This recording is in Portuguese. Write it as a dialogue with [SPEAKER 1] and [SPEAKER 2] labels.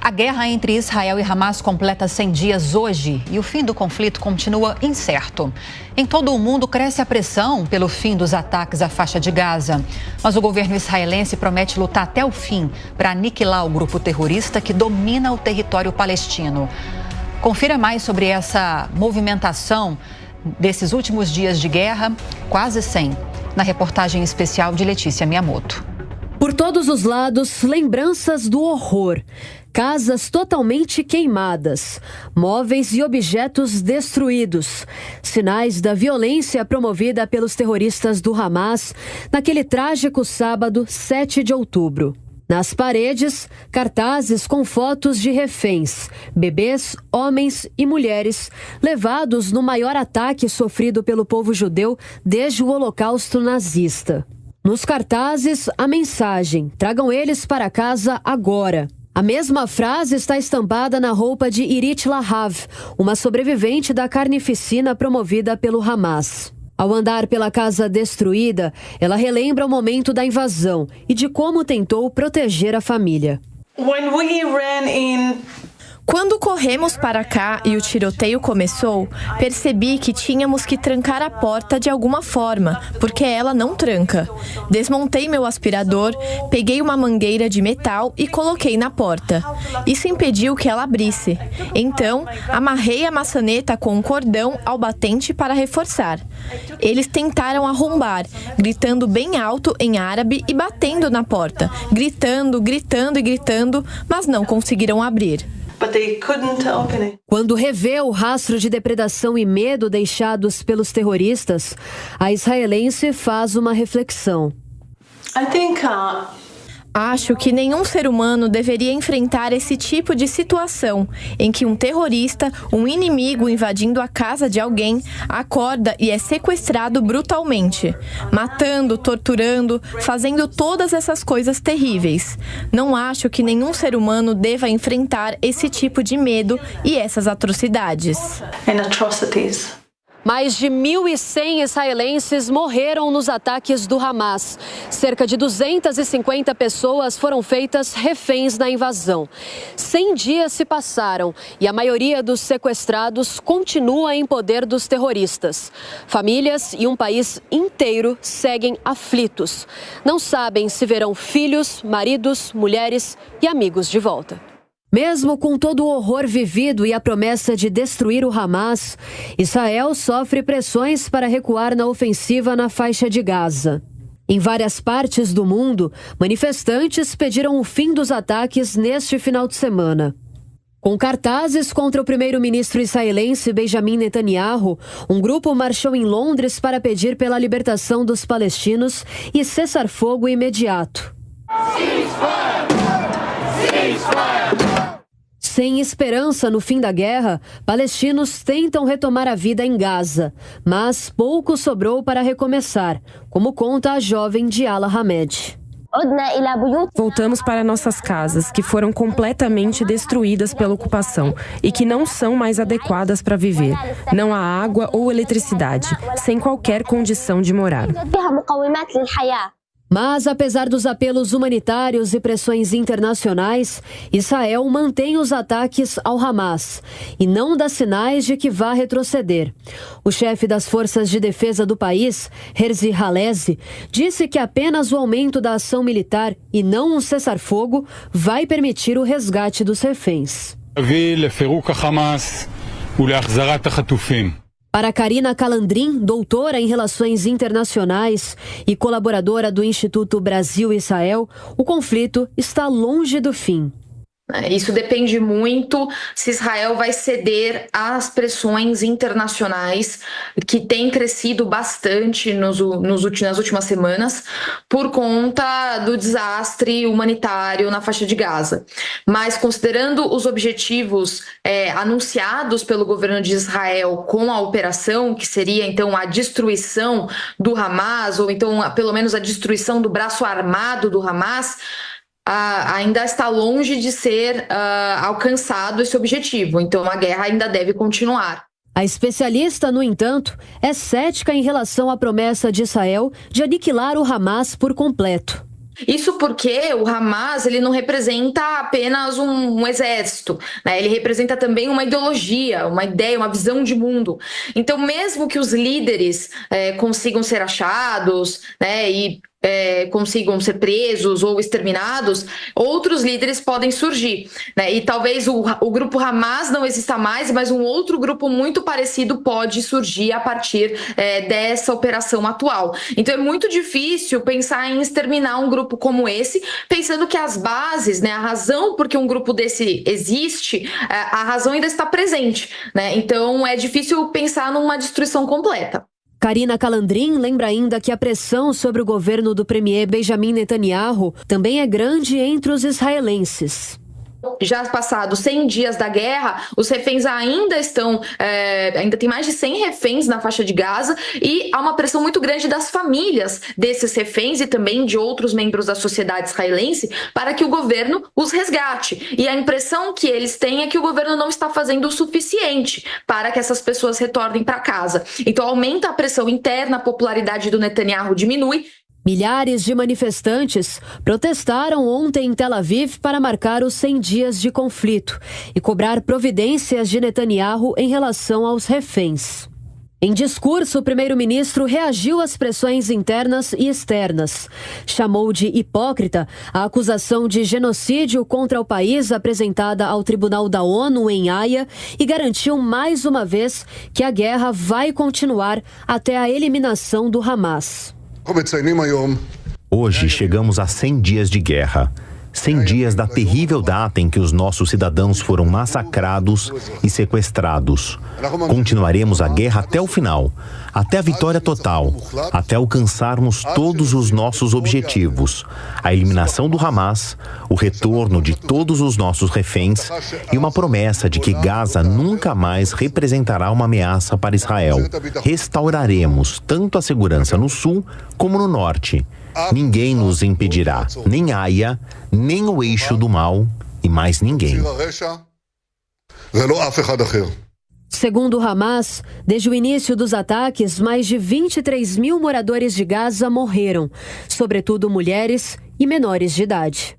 [SPEAKER 1] A guerra entre Israel e Hamas completa 100 dias hoje e o fim do conflito continua incerto. Em todo o mundo cresce a pressão pelo fim dos ataques à faixa de Gaza. Mas o governo israelense promete lutar até o fim para aniquilar o grupo terrorista que domina o território palestino. Confira mais sobre essa movimentação desses últimos dias de guerra, quase 100, na reportagem especial de Letícia Miyamoto.
[SPEAKER 2] Por todos os lados, lembranças do horror. Casas totalmente queimadas, móveis e objetos destruídos. Sinais da violência promovida pelos terroristas do Hamas naquele trágico sábado, 7 de outubro. Nas paredes, cartazes com fotos de reféns, bebês, homens e mulheres, levados no maior ataque sofrido pelo povo judeu desde o Holocausto nazista. Nos cartazes, a mensagem: tragam eles para casa agora. A mesma frase está estampada na roupa de Irit Lahav, uma sobrevivente da carnificina promovida pelo Hamas. Ao andar pela casa destruída, ela relembra o momento da invasão e de como tentou proteger a família.
[SPEAKER 3] Quando corremos para cá e o tiroteio começou, percebi que tínhamos que trancar a porta de alguma forma, porque ela não tranca. Desmontei meu aspirador, peguei uma mangueira de metal e coloquei na porta. Isso impediu que ela abrisse. Então, amarrei a maçaneta com um cordão ao batente para reforçar. Eles tentaram arrombar, gritando bem alto em árabe e batendo na porta, gritando, gritando e gritando, mas não conseguiram abrir.
[SPEAKER 2] Quando revê o rastro de depredação e medo deixados pelos terroristas, a israelense faz uma reflexão.
[SPEAKER 3] Acho que nenhum ser humano deveria enfrentar esse tipo de situação, em que um terrorista, um inimigo invadindo a casa de alguém, acorda e é sequestrado brutalmente, matando, torturando, fazendo todas essas coisas terríveis. Não acho que nenhum ser humano deva enfrentar esse tipo de medo e essas atrocidades.
[SPEAKER 2] Mais de 1.100 israelenses morreram nos ataques do Hamas. Cerca de 250 pessoas foram feitas reféns na invasão. 100 dias se passaram e a maioria dos sequestrados continua em poder dos terroristas. Famílias e um país inteiro seguem aflitos. Não sabem se verão filhos, maridos, mulheres e amigos de volta. Mesmo com todo o horror vivido e a promessa de destruir o Hamas, Israel sofre pressões para recuar na ofensiva na faixa de Gaza. Em várias partes do mundo, manifestantes pediram o fim dos ataques neste final de semana. Com cartazes contra o primeiro-ministro israelense Benjamin Netanyahu, um grupo marchou em Londres para pedir pela libertação dos palestinos e cessar-fogo imediato. Sem esperança no fim da guerra, palestinos tentam retomar a vida em Gaza, mas pouco sobrou para recomeçar, como conta a jovem Diala Hamed.
[SPEAKER 4] Voltamos para nossas casas, que foram completamente destruídas pela ocupação e que não são mais adequadas para viver. Não há água ou eletricidade, sem qualquer condição de morar.
[SPEAKER 2] Mas, apesar dos apelos humanitários e pressões internacionais, Israel mantém os ataques ao Hamas e não dá sinais de que vá retroceder. O chefe das forças de defesa do país, Herzi Halevi, disse que apenas o aumento da ação militar e não um cessar-fogo vai permitir o resgate dos reféns. Para Karina Calandrin, doutora em Relações Internacionais e colaboradora do Instituto Brasil-Israel, o conflito está longe do fim.
[SPEAKER 5] Isso depende muito se Israel vai ceder às pressões internacionais que têm crescido bastante nas últimas semanas por conta do desastre humanitário na faixa de Gaza. Mas considerando os objetivos anunciados pelo governo de Israel com a operação, que seria então a destruição do Hamas, ou então pelo menos a destruição do braço armado do Hamas, ainda está longe de ser alcançado esse objetivo. Então a guerra ainda deve continuar.
[SPEAKER 2] A especialista, no entanto, é cética em relação à promessa de Israel de aniquilar o Hamas por completo.
[SPEAKER 5] Isso porque o Hamas ele não representa apenas um exército, né? Ele representa também uma ideologia, uma ideia, uma visão de mundo. Então, mesmo que os líderes consigam ser achados, né, e consigam ser presos ou exterminados, outros líderes podem surgir, né? E talvez o grupo Hamas não exista mais, mas um outro grupo muito parecido pode surgir a partir dessa operação atual. Então é muito difícil pensar em exterminar um grupo como esse, pensando que as bases, né, a razão por que um grupo desse existe, a razão ainda está presente, né? Então é difícil pensar numa destruição completa.
[SPEAKER 2] Karina Calandrin lembra ainda que a pressão sobre o governo do premier Benjamin Netanyahu também é grande entre os israelenses.
[SPEAKER 5] Já passados 100 dias da guerra, os reféns ainda estão, ainda tem mais de 100 reféns na faixa de Gaza e há uma pressão muito grande das famílias desses reféns e também de outros membros da sociedade israelense para que o governo os resgate. E a impressão que eles têm é que o governo não está fazendo o suficiente para que essas pessoas retornem para casa. Então aumenta a pressão interna, a popularidade do Netanyahu diminui.
[SPEAKER 2] Milhares de manifestantes protestaram ontem em Tel Aviv para marcar os 100 dias de conflito e cobrar providências de Netanyahu em relação aos reféns. Em discurso, o primeiro-ministro reagiu às pressões internas e externas. Chamou de hipócrita a acusação de genocídio contra o país apresentada ao Tribunal da ONU em Haia e garantiu mais uma vez que a guerra vai continuar até a eliminação do Hamas.
[SPEAKER 6] Hoje chegamos a 100 dias de guerra. 100 dias da terrível data em que os nossos cidadãos foram massacrados e sequestrados. Continuaremos a guerra até o final, até a vitória total, até alcançarmos todos os nossos objetivos: a eliminação do Hamas, o retorno de todos os nossos reféns e uma promessa de que Gaza nunca mais representará uma ameaça para Israel. Restauraremos tanto a segurança no sul como no norte. Ninguém nos impedirá, nem Haia, nem o eixo do mal e mais ninguém.
[SPEAKER 2] Segundo o Hamas, desde o início dos ataques, mais de 23 mil moradores de Gaza morreram, sobretudo mulheres e menores de idade.